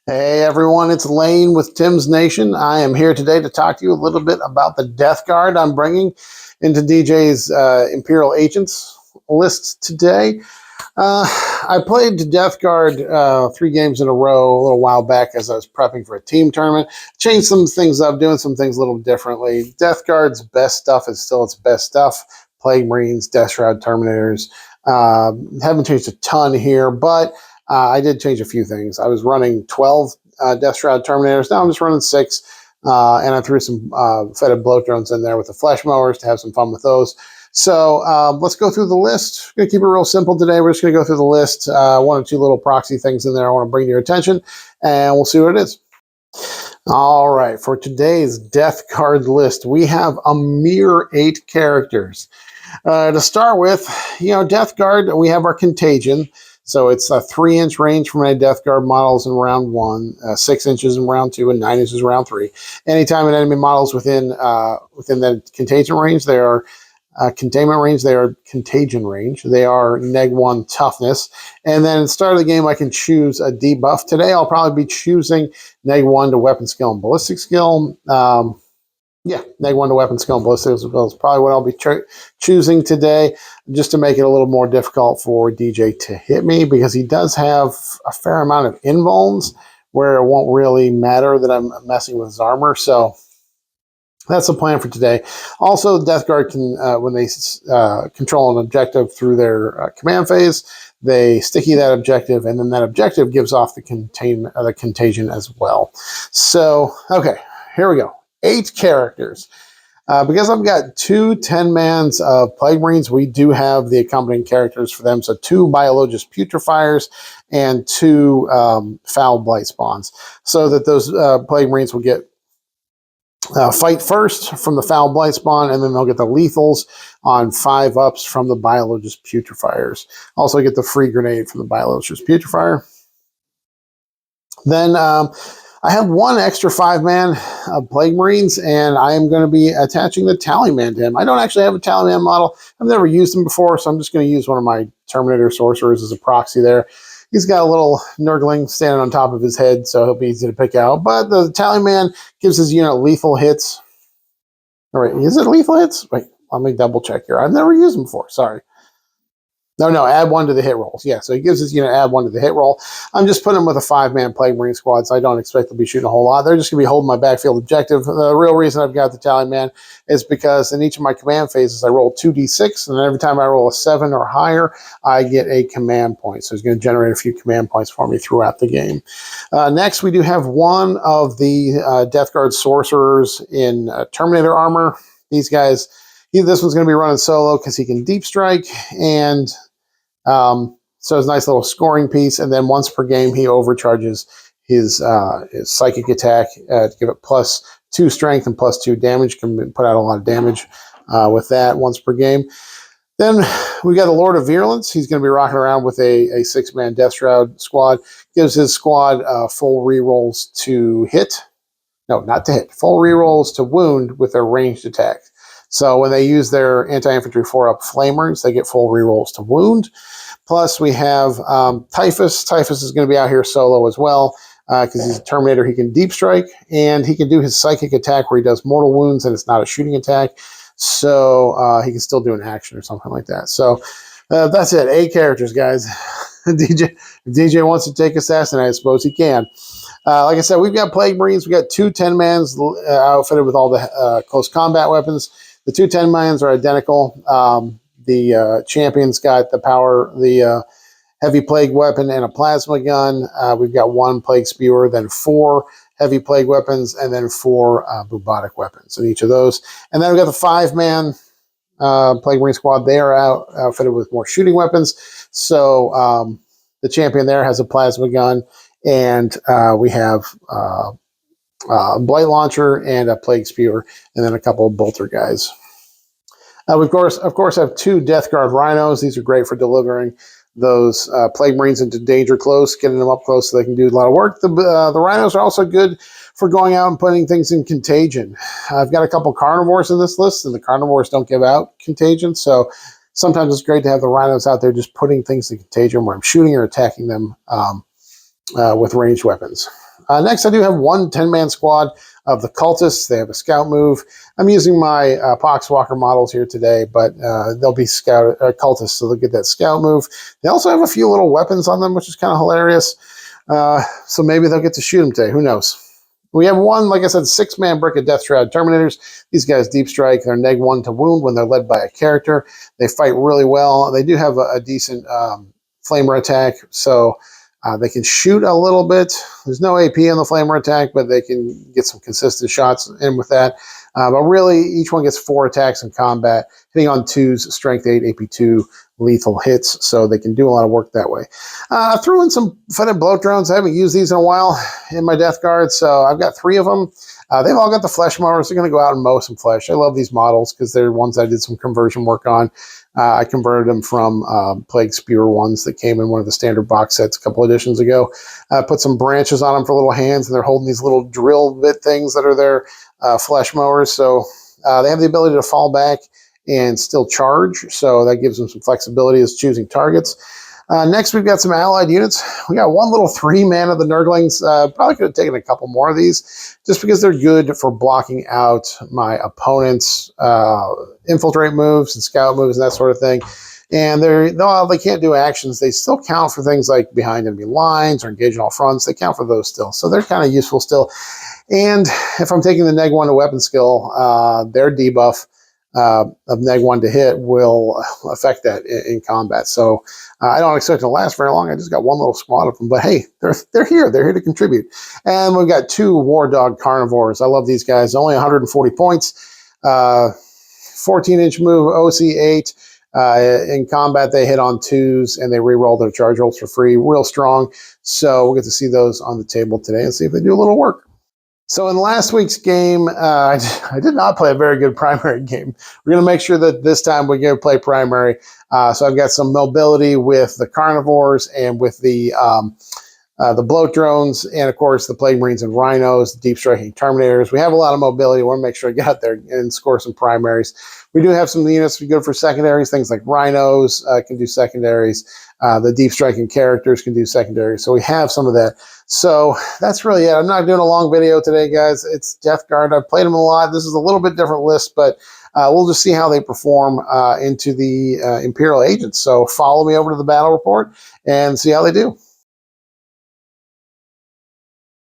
Hey everyone, it's Lane with Tim's Nation. I am here today to talk to you a little bit about the Death Guard I'm bringing into DJ's Imperial Agents list today. I played Death Guard 3 games in a row a little while back as I was prepping for a team tournament. Changed some things up, doing some things a little differently. Death Guard's best stuff is still its best stuff. Plague Marines, Death Shroud Terminators. Haven't changed a ton here, but I did change a few things. I was running 12 Death Shroud Terminators. Now I'm just running 6. And I threw some fetid bloat drones in there with the flesh mowers to have some fun with those. So let's go through the list. We're going to keep it real simple today. We're just going to go through the list. 1 or 2 little proxy things in there I want to bring to your attention, and we'll see what it is. All right, for today's Death Guard list, we have a mere 8 characters. To start with, Death Guard, we have our Contagion. So it's a 3-inch range for my Death Guard models in round 1, 6 inches in round 2, and 9 inches in round 3. Anytime an enemy model is within the Contagion range, they are containment range, they are contagion range, they are -1 toughness. And then at the start of the game, I can choose a debuff. Today, I'll probably be choosing -1 to weapon skill and ballistic skill. -1 to weapon skill and ballistic skill is probably what I'll be choosing today, just to make it a little more difficult for DJ to hit me, because he does have a fair amount of invulns where it won't really matter that I'm messing with his armor. So that's the plan for today. Also, Death Guard can, when they control an objective through their command phase, they sticky that objective, and then that objective gives off the contagion as well. So, okay, here we go. 8 characters. Because I've got 2 10-mans of Plague Marines, we do have the accompanying characters for them. So 2 Biologist Putrefiers and 2 Foul Blight Spawns, so that those Plague Marines will get fight first from the Foul Blight Spawn, and then they'll get the lethals on 5 ups from the Biologist Putrefiers. Also get the free grenade from the Biologist Putrefier. Then I have 1 extra 5-man of Plague Marines, and I am going to be attaching the Tallyman to him. I don't actually have a Tallyman model. I've never used him before, so I'm just going to use one of my Terminator Sorcerers as a proxy there. He's got a little Nurgling standing on top of his head, so he'll be easy to pick out. But the Tallyman gives his unit lethal hits. All right, is it lethal hits? Wait, let me double check here. I've never used him before. Sorry. No, add 1 to the hit rolls. Yeah, so he gives his unit add 1 to the hit roll. I'm just putting him with a 5-man Plague Marine squad, so I don't expect to be shooting a whole lot. They're just going to be holding my backfield objective. The real reason I've got the Tallyman is because in each of my command phases, I roll 2d6, and every time I roll a 7 or higher, I get a command point. So it's going to generate a few command points for me throughout the game. Next, we do have 1 of the Death Guard Sorcerers in Terminator armor. These guys, this one's going to be running solo because he can deep strike, and so it's a nice little scoring piece. And then once per game, he overcharges his psychic attack to give it +2 strength and +2 damage. Can put out a lot of damage with that once per game. Then we got the Lord of Virulence. He's going to be rocking around with a 6-man Death Shroud squad. Gives his squad full rerolls to hit. No, not to hit. Full rerolls to wound with their ranged attack. So when they use their anti-infantry 4-up flamers, they get full rerolls to wound. Plus, we have Typhus. Typhus is going to be out here solo as well because he's a Terminator. He can deep strike, and he can do his psychic attack where he does mortal wounds, and it's not a shooting attack. So he can still do an action or something like that. So that's it. 8 characters, guys. If DJ wants to take Assassinate, I suppose he can. Like I said, we've got Plague Marines. We've got 2 10-mans outfitted with all the close combat weapons. The 2 10-mans are identical. The champion's got the heavy plague weapon and a plasma gun. We've got 1 plague spewer, then 4 heavy plague weapons, and then 4 bubotic weapons in each of those. And then we've got the 5-man Plague Marine squad. They are outfitted with more shooting weapons. So the champion there has a plasma gun, and we have Blight Launcher and a Plague Spewer, and then a couple of Bolter guys. We, of course, have 2 Death Guard Rhinos. These are great for delivering those Plague Marines into danger close, getting them up close so they can do a lot of work. The Rhinos are also good for going out and putting things in Contagion. I've got a couple Carnivores in this list, and the Carnivores don't give out Contagion, so sometimes it's great to have the Rhinos out there just putting things in Contagion where I'm shooting or attacking them with ranged weapons. Next, I do have one 10-man squad of the cultists. They have a scout move. I'm using my Poxwalker models here today, but they'll be scout cultists, so they'll get that scout move. They also have a few little weapons on them, which is kind of hilarious. So maybe they'll get to shoot them today. Who knows? We have one, like I said, 6-man brick of Death Shroud Terminators. These guys deep strike. They're -1 to wound when they're led by a character. They fight really well. They do have a decent flamer attack, so they can shoot a little bit. There's no AP on the flamer attack, but they can get some consistent shots in with that. But really, each one gets 4 attacks in combat, hitting on 2s, strength 8, AP2, lethal hits, so they can do a lot of work that way. I threw in some Fetid Bloat Drones. I haven't used these in a while in my DeathGuard, so I've got 3 of them. They've all got the flesh mowers. They're going to go out and mow some flesh. I love these models because they're ones I did some conversion work on. I converted them from Plague Spear ones that came in one of the standard box sets a couple editions ago. Put some branches on them for little hands, and they're holding these little drill bit things that are their flesh mowers. So they have the ability to fall back and still charge, so that gives them some flexibility as choosing targets. Next, we've got some allied units. We got one little 3-man of the Nurglings. Probably could have taken a couple more of these, just because they're good for blocking out my opponent's infiltrate moves and scout moves and that sort of thing. And they can't do actions. They still count for things like behind enemy lines or engage in all fronts. They count for those still, so they're kind of useful still. And if I'm taking the -1 to weapon skill, their debuff of -1 to hit will affect that in combat. So I don't expect it to last very long. I just got one little squad of them, but hey, they're here. They're here to contribute. And we've got 2 War Dog Carnivores. I love these guys. Only 140 points. 14-inch move, OC8. In combat, they hit on 2s, and they reroll their charge rolls for free. Real strong. So we'll get to see those on the table today and see if they do a little work. So in last week's game, I did not play a very good primary game. We're going to make sure that this time we're going to play primary. So I've got some mobility with the carnivores and with the bloat drones, and of course the plague marines and rhinos, deep striking terminators. We have a lot of mobility. We want to make sure I get out there and score some primaries. We do have some units that are good for secondaries. Things like rhinos can do secondaries. The deep striking characters can do secondaries. So we have some of that. So that's really it. I'm not doing a long video today, guys. It's DeathGuard. I've played them a lot. This is a little bit different list, but we'll just see how they perform into the Imperial agents. So follow me over to the battle report and see how they do.